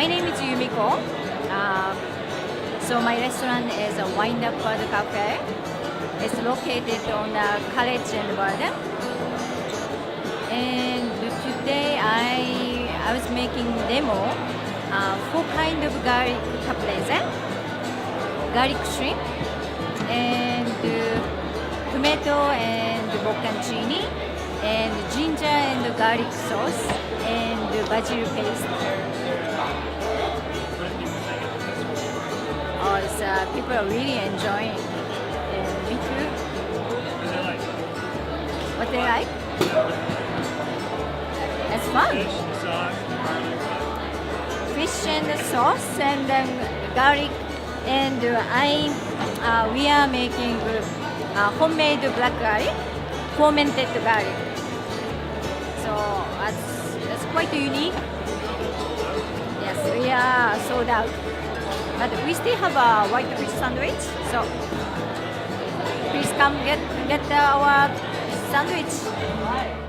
My name is Yumiko. So my restaurant is a Windup Cafe. It's located on the College and Garden. And today I was making demo four kind of garlic caprese, garlic shrimp, and tomato and bocconcini, and ginger and garlic sauce, and basil paste. Oh, it's, people are really enjoying, and me too. What they like? It's fun. Fish and sauce and garlic, and we are making homemade black garlic, fermented garlic. So that's quite unique. Yes, we are sold out, but we still have a white fish sandwich. So please come get our sandwich.